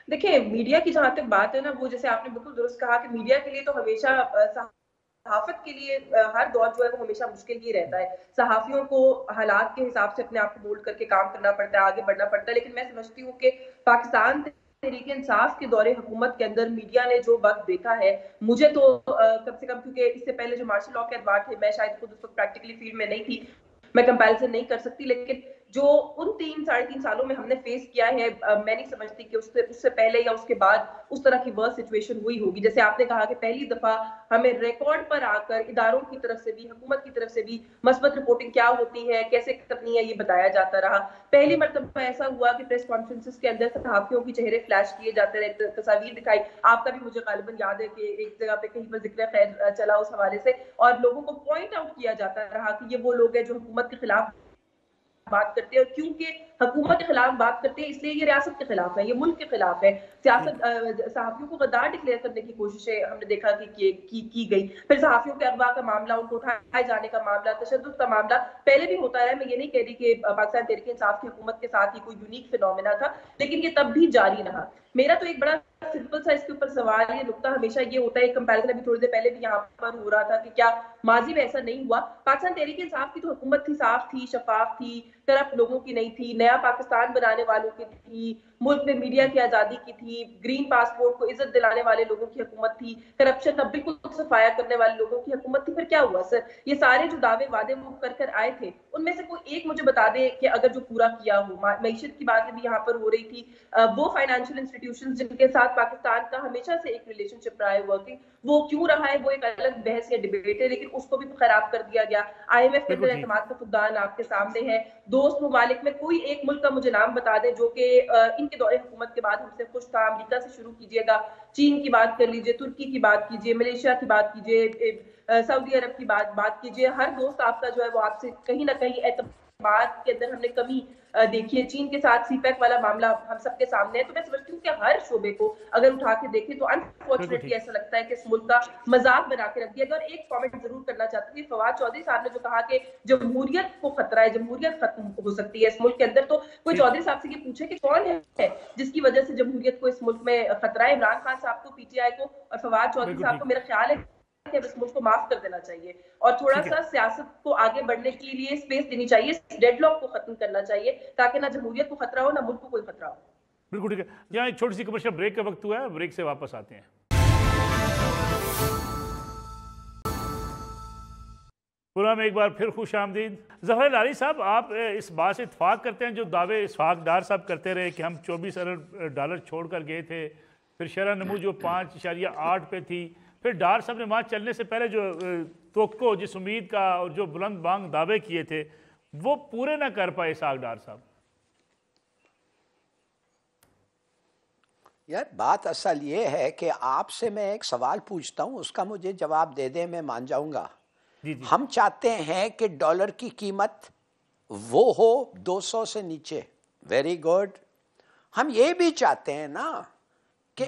देखिए, मीडिया की जहां तक बात है ना, वो जैसे आपने बिल्कुल दुरुस्त कहा कि मीडिया के लिए तो हमेशा सहाफत के लिए हर दौर जो है वो हमेशा मुश्किल ही रहता है। सहाफियों को हालात के हिसाब से अपने आप को मोल्ड करके काम करना पड़ता है, आगे बढ़ना पड़ता है। लेकिन मैं समझती हूँ कि पाकिस्तान तहरीक इंसाफ के दौरे हुकूमत के अंदर मीडिया ने जो वक्त देखा है, मुझे तो कम से कम, क्योंकि इससे पहले जो मार्शल लॉ के अखबार थे, मैं शायद खुद उस वक्त प्रैक्टिकली फील्ड में नहीं थी, मैं कंपैरिजन नहीं कर सकती, लेकिन जो उन 3-3.5 सालों में हमने फेस किया है, मैं नहीं समझती कि उससे पहले या उसके बाद उस तरह की वर्स्ट सिचुएशन हुई होगी। जैसे आपने कहा कि पहली दफा हमें रिकॉर्ड पर आकर इदारों की तरफ से भी, हुकूमत की तरफ से भी मस्बत रिपोर्टिंग क्या होती है, कैसे करनी है, ये बताया जाता रहा। पहली मरतबा ऐसा हुआ कि प्रेस कॉन्फ्रेंसेस के अंदर सहाफियों की चेहरे फ्लैश किए जाते रहे, तस्वीर दिखाई। आपका भी मुझे गालिबन याद है कि एक जगह पे कहीं पर जिक्र खैर चला उस हवाले से, और लोगों को पॉइंट आउट किया जाता रहा कि ये वो लोग हैं जो हुकूमत के खिलाफ बात करते हैं, और क्योंकि हुकूमत के खिलाफ बात करते हैं इसलिए ये रियासत के खिलाफ है, ये मुल्क के खिलाफ है। सियासत सहाफियों को गद्दार डिक्लेयर करने की कोशिशें हमने देखा कि की गई। फिर सहाफियों के अगवा का मामला, उनको उठाए जाने का मामला, तशद्दुद का मामला पहले भी होता है। मैं ये नहीं कह रही कि पाकिस्तान तहरीक इंसाफ की हुकूमत के साथ ही कोई यूनिक फिनोमेना था, लेकिन ये तब भी जारी रहा। मेरा तो एक बड़ा सिंपल सा इसके ऊपर सवाल, ये नुकता हमेशा ये होता है, कंपैरिजन अभी थोड़ी देर पहले भी यहाँ पर हो रहा था कि क्या माजी में ऐसा नहीं हुआ? पाकिस्तान तहरीक इंसाफ की तो हुकूमत थी, साफ थी, शफाफ थी, करप्ट लोगों की नहीं थी, नया पाकिस्तान बनाने वालों की थी, मुल्क में मीडिया की आजादी की थी, ग्रीन पासपोर्ट को इज्जत दिलाने वाले लोगों की हुकूमत थी, करप्शन का बिल्कुल सफाया करने वाले लोगों की हुकूमत थी। फिर क्या हुआ सर? ये सारे जो दावे वादे वो कर आए थे, उनमें से कोई एक मुझे बता दे कि अगर जो पूरा किया हो। मईशत की बात भी यहाँ पर हो रही थी, वो फाइनेंशियल इंस्टीट्यूशन जिनके साथ पाकिस्तान का हमेशा से एक रिलेशनशिप रहा है वर्किंग, वो क्यों रहा है वो एक अलग बहस या डिबेट है, लेकिन उसको भी खराब कर दिया गया। IMF के अंदर एतमाद का फुकदान आपके सामने है। दोस्त ममालिक में कोई एक मुल्क का मुझे नाम बता दें जो कि इनके दौरे हुकूमत के बाद हमसे खुश था। अमेरिका से शुरू कीजिएगा, चीन की बात कर लीजिए, तुर्की की बात कीजिए, मलेशिया की बात कीजिए, सऊदी अरब की बात कीजिए, हर दोस्त आपका जो है वो आपसे कहीं ना कहीं एतमाद के अंदर हमने कमी देखिए। चीन के साथ सीपैक वाला मामला हम सबके सामने है। तो मैं समझती हूँ कि हर शोबे को अगर उठा के देखें तो अनफॉर्चुनेटली ऐसा लगता है कि इस मुल्क का मजाक बना के रख दिया गया। और एक कमेंट जरूर करना चाहती हूँ, फवाद चौधरी साहब ने जो कहा कि जमहूरियत को खतरा है, जमहूरियत खत्म हो सकती है इस मुल्क के अंदर, तो कोई चौधरी साहब से ये पूछे कि कौन है जिसकी वजह से जमहूरियत को इस मुल्क में खतरा है? इमरान खान साहब को, PTI को, और फवाद चौधरी साहब को मेरा ख्याल है कि इस मुल्क को माफ कर देना चाहिए और थोड़ा सा सियासत को आगे बढ़ने के लिए स्पेस देनी चाहिए, डेडलॉक को खत्म करना चाहिए, ताकि ना जमहूरियत को खतरा हो ना मुल्क को कोई खतरा हो। बिल्कुल ठीक है। यहाँ एक छोटी सी कमर्शियल ब्रेक का वक्त हुआ है, ब्रेक से वापस आते हैं। पूरा में एक बार फिर खुश आमदीद। ज़फ़र हिलाली साहब, आप इस बात से इत्फाक करते हैं जो दावे इशफाक डार साहब करते रहे कि हम 24 अरब डॉलर छोड़ कर गए थे, फिर शरह नमू जो 5.8 पे थी, फिर डार साहब ने वहाँ चलने से पहले जो तोक्को, जिस उम्मीद का और जो बुलंद बांग दावे किए थे वो पूरे ना कर पाए इशफाक डार साहब? यार बात असल ये है कि आपसे मैं एक सवाल पूछता हूँ, उसका मुझे जवाब दे दें, मैं मान जाऊंगा। जी जी। हम चाहते हैं कि डॉलर की कीमत वो हो 200 से नीचे, वेरी गुड। हम ये भी चाहते हैं ना कि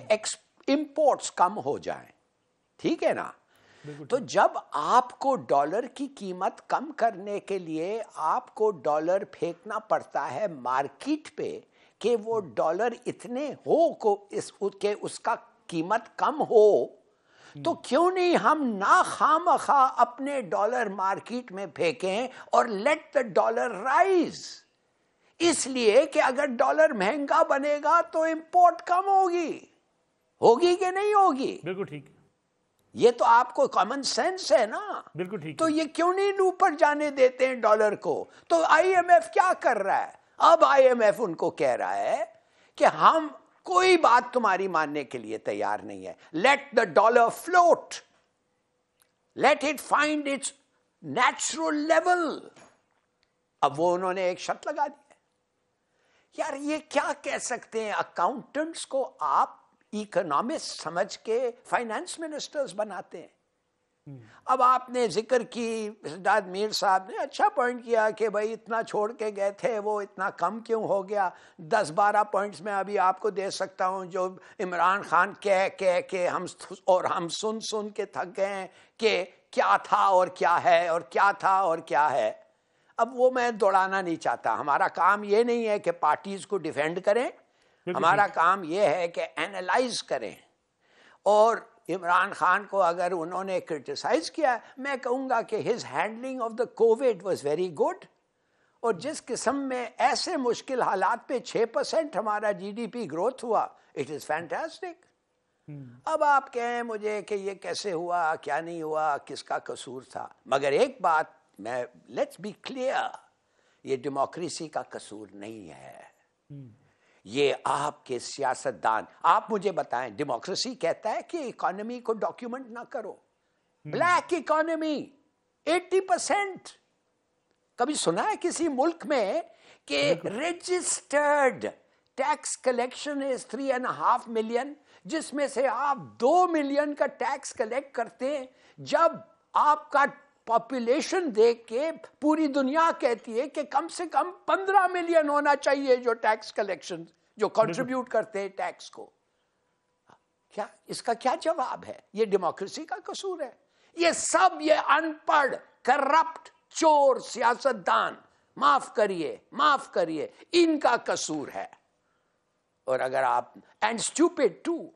इंपोर्ट्स कम हो जाएं, ठीक है ना? तो जब आपको डॉलर की कीमत कम करने के लिए आपको डॉलर फेंकना पड़ता है मार्केट पे कि वो डॉलर इतने हो के उसका कीमत कम हो, तो क्यों नहीं हम ना खामखा अपने डॉलर मार्केट में फेंकें और लेट द डॉलर राइज। इसलिए कि अगर डॉलर महंगा बनेगा तो इंपोर्ट कम होगी कि नहीं होगी? बिल्कुल ठीक। ये तो आपको कॉमन सेंस है ना? बिल्कुल ठीक। तो ये क्यों नहीं ऊपर जाने देते हैं डॉलर को? तो आईएमएफ क्या कर रहा है? अब आईएमएफ उनको कह रहा है कि हम कोई बात तुम्हारी मानने के लिए तैयार नहीं है, let the dollar float, let it find its natural level. अब वो उन्होंने एक शर्त लगा दी है। यार ये क्या कह सकते हैं? अकाउंटेंट्स को आप इकोनॉमिस्ट समझ के फाइनेंस मिनिस्टर्स बनाते हैं। अब आपने जिक्र की, सिद्धार्थ मीर साहब ने अच्छा पॉइंट किया कि भाई इतना छोड़ के गए थे, वो इतना कम क्यों हो गया? 10-12 पॉइंट्स में अभी आपको दे सकता हूं जो इमरान खान कह के हम सुन के थक गए हैं कि क्या था और क्या है और क्या था और क्या है। अब वो मैं दौड़ाना नहीं चाहता। हमारा काम ये नहीं है कि पार्टीज को डिफेंड करें, हमारा काम ये है कि एनालाइज करें। और इमरान खान को अगर उन्होंने क्रिटिसाइज किया, मैं कहूंगा कि his handling of the Covid was very good. और जिस किस्म में ऐसे मुश्किल हालात पे 6% हमारा जीडीपी ग्रोथ हुआ, इट इज फैंटास्टिक। अब आप कहें मुझे कि ये कैसे हुआ, क्या नहीं हुआ, किसका कसूर था, मगर एक बात मैं लेट्स बी क्लियर, ये डेमोक्रेसी का कसूर नहीं है, ये आपके सियासतदान। आप मुझे बताएं, डेमोक्रेसी कहता है कि इकोनॉमी को डॉक्यूमेंट ना करो। Black economy 80%। कभी सुना है किसी मुल्क में कि registered tax collection is 3.5 million, जिसमें से आप 2 मिलियन का टैक्स कलेक्ट करते हैं, जब आपका पॉपुलेशन देख के पूरी दुनिया कहती है कि कम से कम 15 मिलियन होना चाहिए जो टैक्स कलेक्शन, जो कंट्रीब्यूट करते हैं टैक्स को। क्या इसका क्या जवाब है? ये डेमोक्रेसी का कसूर है? ये सब ये अनपढ़, करप्ट, चोर सियासतदान, माफ करिए, इनका कसूर है। और अगर आप एंड स्टूपिड टू।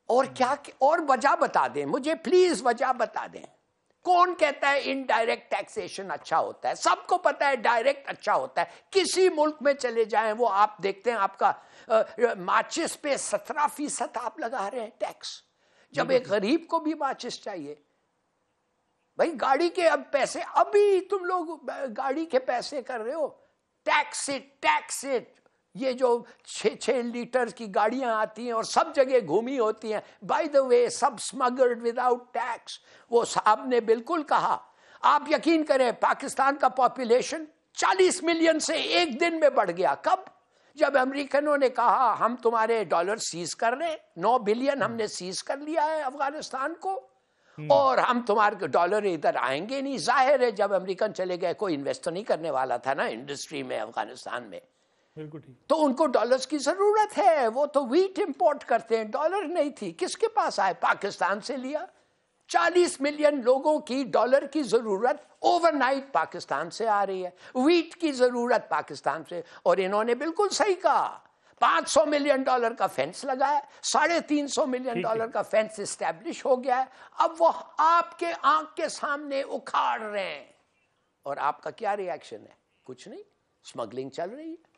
और क्या और वजह बता दें मुझे, प्लीज वजह बता दें। कौन कहता है इनडायरेक्ट टैक्सेशन अच्छा होता है? सबको पता है डायरेक्ट अच्छा होता है। किसी मुल्क में चले जाएं, वो आप देखते हैं आपका माचिस पे 17% आप लगा रहे हैं टैक्स, जब एक गरीब को भी माचिस चाहिए। भाई गाड़ी के अब पैसे, अभी तुम लोग गाड़ी के पैसे कर रहे हो, टैक्स इट। ये जो 6 लीटर की गाड़ियां आती हैं और सब जगह घूमी होती हैं, बाय द वे सब स्मगल्ड विदाउट टैक्स। वो साहब ने बिल्कुल कहा। आप यकीन करें, पाकिस्तान का पॉपुलेशन 40 मिलियन से एक दिन में बढ़ गया। कब? जब अमेरिकनों ने कहा हम तुम्हारे डॉलर सीज कर रहे हैं, 9 बिलियन हमने सीज कर लिया है अफगानिस्तान को, और हम तुम्हारे डॉलर इधर आएंगे नहीं। जाहिर है जब अमेरिकन चले गए, कोई इन्वेस्ट तो नहीं करने वाला था ना इंडस्ट्री में अफगानिस्तान में। बिल्कुल ठीक। तो उनको डॉलर्स की जरूरत है, वो तो व्हीट इंपोर्ट करते हैं, डॉलर नहीं थी। किसके पास आए? पाकिस्तान से लिया। 40 मिलियन लोगों की डॉलर की जरूरत ओवरनाइट पाकिस्तान से आ रही है, व्हीट की जरूरत पाकिस्तान से। और इन्होंने बिल्कुल सही कहा, 500 मिलियन डॉलर का फेंस लगाया, 350 मिलियन डॉलर का फेंस इस्टेब्लिश हो गया है। अब वो आपके आंख के सामने उखाड़ रहे हैं, और आपका क्या रिएक्शन है? कुछ नहीं, स्मगलिंग चल रही है।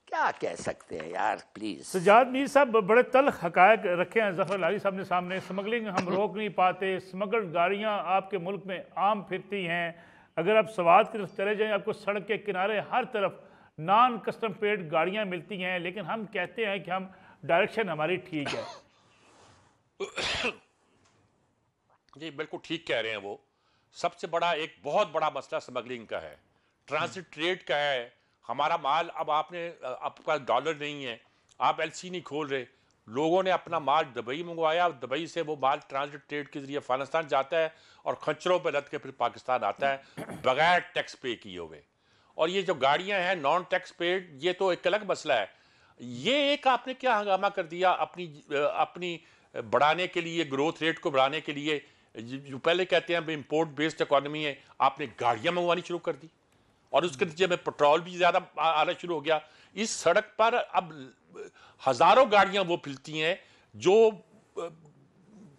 क्या कह सकते हैं यार, प्लीज। सज्जाद मीर साहब बड़े तल्ख हकायक रखे हैं जफर लारी साहब ने सामने। स्मगलिंग हम रोक नहीं पाते, स्मगल्ड गाड़ियां आपके मुल्क में आम फिरती हैं। अगर आप सवात की तरफ चले जाएं, आपको सड़क के किनारे हर तरफ नॉन कस्टम पेड गाड़ियां मिलती हैं, लेकिन हम कहते हैं कि हम डायरेक्शन हमारी ठीक है। जी बिल्कुल ठीक कह रहे हैं वो। सबसे बड़ा एक बहुत बड़ा मसला स्मगलिंग का है, ट्रांजिट ट्रेड का है। हमारा माल, अब आपका डॉलर नहीं है, आप एलसी नहीं खोल रहे। लोगों ने अपना माल दुबई मंगवाया, दुबई से वो माल ट्रांजिट ट्रेड के जरिए अफगानिस्तान जाता है और खच्चरों पर लद के फिर पाकिस्तान आता है बगैर टैक्स पे किए हुए। और ये जो गाड़ियां हैं नॉन टैक्स पेड, ये तो एक अलग मसला है। ये एक आपने क्या हंगामा कर दिया अपनी बढ़ाने के लिए, ग्रोथ रेट को बढ़ाने के लिए। जो पहले कहते हैं इंपोर्ट बेस्ड इकोनॉमी है, आपने गाड़ियां मंगवानी शुरू कर दी और उसके नतीजे में पेट्रोल भी ज्यादा आना शुरू हो गया। इस सड़क पर अब हजारों गाड़ियां वो फिरती हैं जो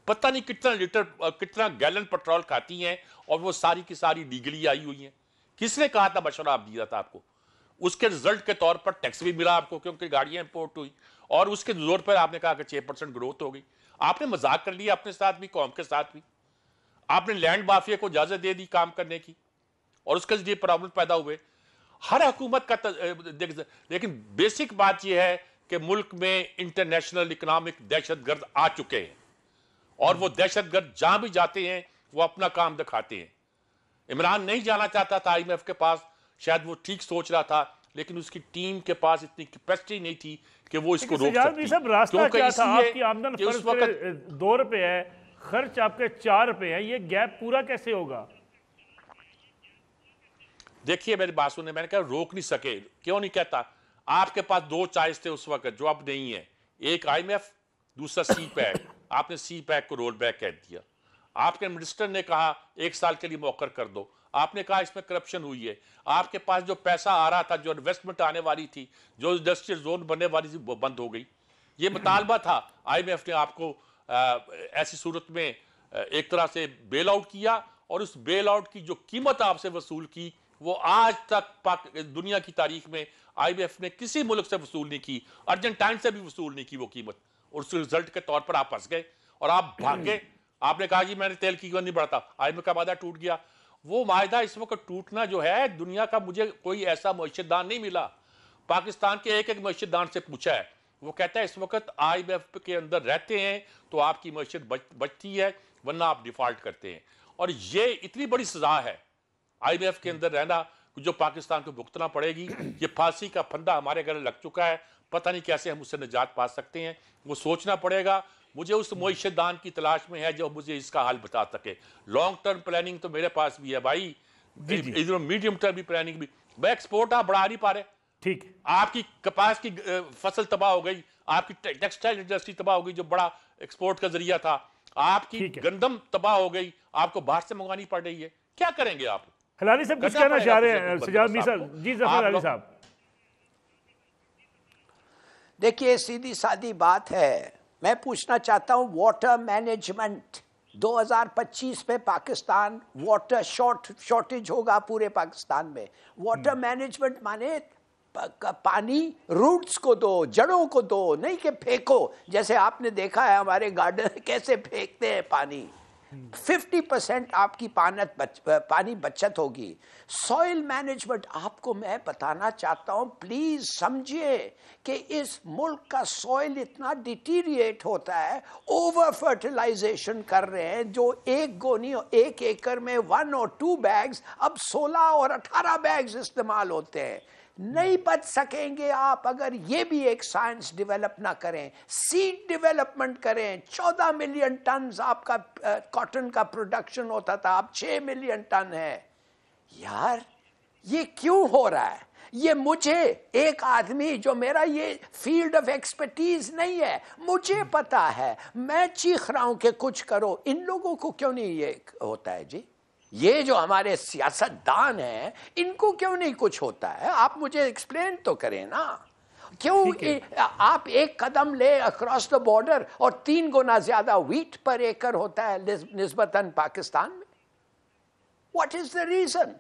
पता नहीं कितना लीटर कितना गैलन पेट्रोल खाती हैं, और वो सारी की सारी लीगली आई हुई हैं। किसने कहा था, मशवरा आप दिया था आपको? उसके रिजल्ट के तौर पर टैक्स भी मिला आपको क्योंकि गाड़ियां इंपोर्ट हुई, और उसके जोर पर आपने कहा कि 6% ग्रोथ हो गई। आपने मजाक कर लिया अपने साथ भी, कौम के साथ भी। आपने लैंड माफिया को इजाजत दे दी काम करने की और उसके जरिए प्रॉब्लम पैदा हुए। हर हुकूमत का लेकिन बेसिक बात यह है कि मुल्क में इंटरनेशनल इकोनॉमिक दहशतगर्द आ चुके हैं, और वो दहशतगर्द जहां भी जाते हैं वो अपना काम दिखाते हैं। इमरान नहीं जाना चाहता था IMF के पास, शायद वो ठीक सोच रहा था, लेकिन उसकी टीम के पास इतनी कैपेसिटी नहीं थी कि वो इसको रोक सकती। सब रास्ता क्या था? आपकी आमदन कि उस वक्त 2 रुपए है, खर्च आपके 4 रुपए है, ये गैप पूरा कैसे होगा? देखिए मेरी बात सुने, मैंने कहा रोक नहीं सके। क्यों नहीं कहता? आपके पास 2 चॉइस थे उस वक्त जो अब नहीं है, एक IMF, दूसरा CPEC। आपने CPEC को रोल बैक कर दिया। आपके मिनिस्टर ने कहा 1 साल के लिए मौखर कर दो, आपने कहा इसमें करप्शन हुई है। आपके पास जो पैसा आ रहा था, जो इन्वेस्टमेंट आने वाली थी, जो इंडस्ट्रियल जोन बनने वाली थी, वो बंद हो गई। ये मुतालबा था, IMF ने आपको ऐसी सूरत में एक तरह से बेल आउट किया, और उस बेल आउट की जो कीमत आपसे वसूल की वो आज तक दुनिया की तारीख में IMF ने किसी मुल्क से वसूल नहीं की, अर्जेंटाइन से भी वसूल नहीं की वो कीमत। और उस रिजल्ट के तौर पर आप फंस गए और आप भाग गए। आपने कहा जी मैंने तेल की कीमत नहीं बढ़ाता, IMF का वादा टूट गया। वो वायदा इस वक्त टूटना जो है, दुनिया का मुझे कोई ऐसा मईशतदान नहीं मिला। पाकिस्तान के एक एक मईशतदान से पूछा है, वो कहता है इस वक्त IMF के अंदर रहते हैं तो आपकी मईशत बचती है, वरना आप डिफॉल्ट करते हैं। और ये इतनी बड़ी सजा है IMF के अंदर रहना जो पाकिस्तान को भुगतना पड़ेगी। ये फांसी का फंदा हमारे गले लग चुका है, पता नहीं कैसे हम उससे निजात पा सकते हैं। वो सोचना पड़ेगा। मुझे उस मुईशतदान की तलाश में है जो मुझे इसका हल बता सके। लॉन्ग टर्म प्लानिंग तो मेरे पास भी है भाई, इधर मीडियम टर्म भी प्लानिंग भी। मैं एक्सपोर्ट आप बढ़ा नहीं पा रहे। ठीक, आपकी कपास की फसल तबाह हो गई, आपकी टेक्सटाइल इंडस्ट्री तबाह हो गई जो बड़ा एक्सपोर्ट का जरिया था, आपकी गंदम तबाह हो गई, आपको बाहर से मंगानी पड़ रही है। क्या करेंगे आप? हिलाली साहब कुछ कहना चाह रहे हैं? सजाद मीसा जी, जफर अली साहब। देखिए सीधी सादी बात है, मैं पूछना चाहता हूं वाटर मैनेजमेंट 2025 में पाकिस्तान वाटर शॉर्टेज होगा पूरे पाकिस्तान में। वाटर मैनेजमेंट माने पानी रूट्स को दो, जड़ों को दो, नहीं कि फेंको। जैसे आपने देखा है हमारे गार्डन कैसे फेंकते हैं पानी। 50% आपकी पानी बचत होगी। सॉइल मैनेजमेंट आपको मैं बताना चाहता हूं, प्लीज समझिए कि इस मुल्क का सॉइल इतना डिटीरिएट होता है, ओवर फर्टिलाइजेशन कर रहे हैं, जो एक गोनी 1 एकड़ में 1 और 2 बैग्स अब 16 और 18 बैग्स इस्तेमाल होते हैं। नहीं बच सकेंगे आप अगर ये भी एक साइंस डेवलप ना करें, सीड डेवलपमेंट करें। 14 मिलियन टन आपका कॉटन का प्रोडक्शन होता था, अब 6 मिलियन टन है। यार ये क्यों हो रहा है? ये मुझे एक आदमी जो मेरा ये फील्ड ऑफ एक्सपर्टीज नहीं है, मुझे पता है, मैं चीख रहा हूं कि कुछ करो। इन लोगों को क्यों नहीं ये होता है जी? ये जो हमारे सियासतदान हैं, इनको क्यों नहीं कुछ होता है? आप मुझे एक्सप्लेन तो करें ना। क्यों आप एक कदम ले अक्रॉस द बॉर्डर और 3 गुना ज्यादा व्हीट पर एकड़ होता है निस्बतन पाकिस्तान में? What is the reason?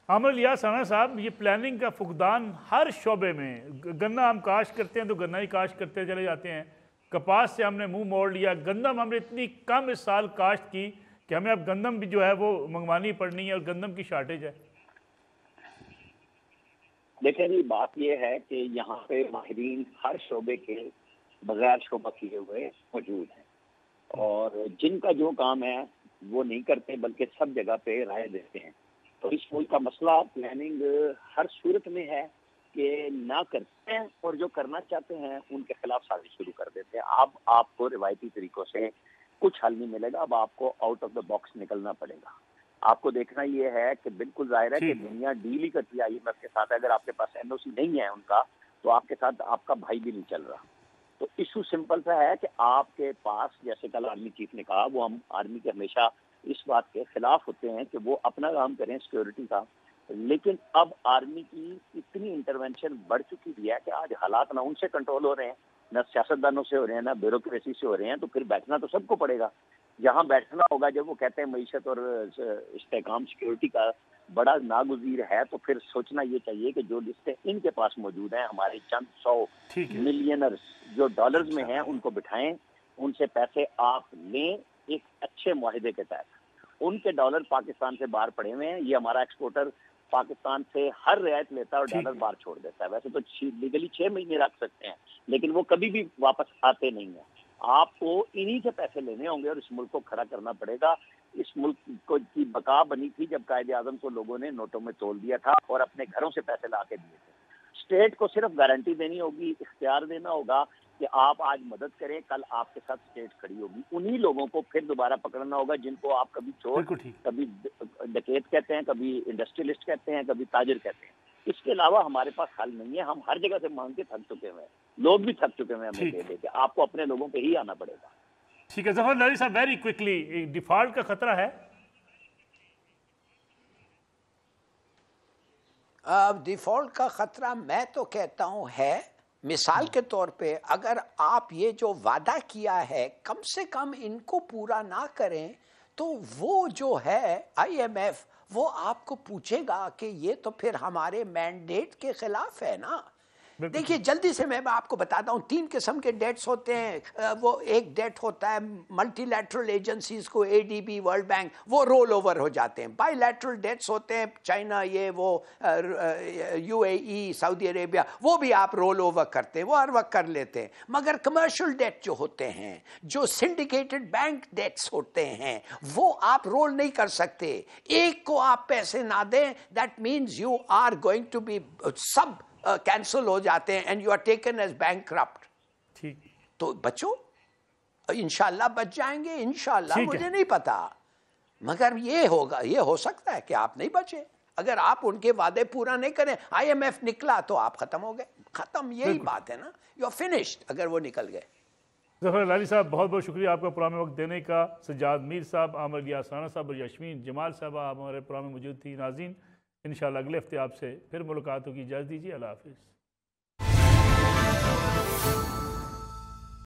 Aamir Ilyas Rana साहब, ये प्लानिंग का फुकदान हर शोबे में। गन्ना हम काश करते हैं तो गन्ना ही काश करते चले जाते हैं, कपास से हमने मुंह मोड़ लिया, गंदम हमने इतनी कम इस साल काश्त की कि हमें अब गंदम भी जो है वो मंगवानी पड़नी है और गंदम की शॉर्टेज है। देखिए जी, बात यह है कि यहाँ पे माहिरीन हर शोबे के बगैर शोबा किए हुए मौजूद हैं, और जिनका जो काम है वो नहीं करते बल्कि सब जगह पे राय देते हैं। तो इस मुल्क का मसला प्लानिंग हर सूरत में है, कि ना करते हैं और जो करना चाहते हैं उनके खिलाफ साजिश शुरू कर देते हैं। अब आपको रिवायती तरीकों से कुछ हल नहीं मिलेगा, अब आपको आउट ऑफ द बॉक्स निकलना पड़ेगा। आपको देखना ये है कि बिल्कुल जाहिर है कि दुनिया डील ही करती है IMF के साथ। अगर आपके पास NOC नहीं है उनका, तो आपके साथ आपका भाई भी नहीं चल रहा। तो इशू सिंपल सा है कि आपके पास, जैसे कल आर्मी चीफ ने कहा, वो हम आर्मी के हमेशा इस बात के खिलाफ होते हैं कि वो अपना काम करें सिक्योरिटी का, लेकिन अब आर्मी की इतनी इंटरवेंशन बढ़ चुकी भी है कि आज हालात ना उनसे कंट्रोल हो रहे हैं, ना सियासतदानों से हो रहे हैं, ना ब्यूरोक्रेसी से हो रहे हैं। तो फिर बैठना तो सबको पड़ेगा। जहाँ बैठना होगा, जब वो कहते हैं मईशत और इस्तेहकाम सिक्योरिटी का बड़ा नागुज़ीर है, तो फिर सोचना ये चाहिए कि जो लिस्टें इनके पास मौजूद हैं, हमारे चंद 100 मिलियनर्स जो डॉलर्स में हैं, उनको बिठाएं, उनसे पैसे आप लें एक अच्छे मुआहिदे के तहत। उनके डॉलर पाकिस्तान से बाहर पड़े हुए हैं। ये हमारा एक्सपोर्टर पाकिस्तान से हर रियायत लेता है और डॉलर बाहर छोड़ देता है। वैसे तो लीगली 6 महीने रख सकते हैं, लेकिन वो कभी भी वापस आते नहीं है। आपको इन्हीं से पैसे लेने होंगे और इस मुल्क को खड़ा करना पड़ेगा। इस मुल्क को की बका बनी थी जब कायदे आजम को लोगों ने नोटों में तोल दिया था और अपने घरों से पैसे ला के दिए थे। स्टेट को सिर्फ गारंटी देनी होगी, इख्तियार देना होगा कि आप आज मदद करें, कल आपके साथ स्टेट खड़ी होगी। उन्हीं लोगों को फिर दोबारा पकड़ना होगा जिनको आप कभी चोर, कभी डकैत कहते हैं, कभी इंडस्ट्रियलिस्ट कहते हैं, कभी ताजिर कहते हैं। इसके अलावा हमारे पास हल नहीं है। हम हर जगह से मांग के थक चुके हैं, लोग भी थक चुके हैं हमें दे दे के। आपको अपने लोगों पे ही आना पड़ेगा। ठीक है जफर नारी साहब, वेरी क्विकली, डिफॉल्ट का खतरा है? डिफॉल्ट का खतरा मैं तो कहता हूं है। मिसाल के तौर पे अगर आप ये जो वादा किया है कम से कम इनको पूरा ना करें, तो वो जो है IMF वो आपको पूछेगा कि ये तो फिर हमारे मैंडेट के खिलाफ है ना। देखिए जल्दी से मैं आपको बताता हूँ, 3 किस्म के डेट्स होते हैं। वो एक डेट होता है मल्टीलैटरल एजेंसीज को, ADB, वर्ल्ड बैंक, वो रोल ओवर हो जाते हैं। बायलैटरल डेट्स होते हैं, चाइना, ये वो UAE, सऊदी अरेबिया, वो भी आप रोल ओवर करते हैं, वो हर वक्त कर लेते हैं। मगर कमर्शियल डेट जो होते हैं, जो सिंडिकेटेड बैंक डेट्स होते हैं, वो आप रोल नहीं कर सकते। एक को आप पैसे ना दें, that means you are going to be, सब कैंसिल हो जाते हैं and you are taken as bankrupt. ठीक, तो बचो, इंशाल्लाह बच जाएंगे, इंशाल्लाह। मुझे नहीं पता, मगर ये होगा, ये हो सकता है कि आप नहीं बचे। अगर आप उनके वादे पूरा नहीं करें, IMF निकला तो आप खत्म हो गए, खत्म, यही बात है ना, यू आर फिनिश्ड अगर वो निकल गए। जफर लाली साहब, बहुत बहुत शुक्रिया आपका प्रोग्राम में वक्त देने का। सज्जाद मीर साहब, आमिर गियास राना साहब और यशमीन जमाल साहब हमारे प्रोग्राम में मौजूद थी। नाज़रीन, इंशाल्लाह अगले हफ्ते आपसे फिर मुलाकात होगी। इजाज़त दीजिए, अल्लाह हाफ़िज़।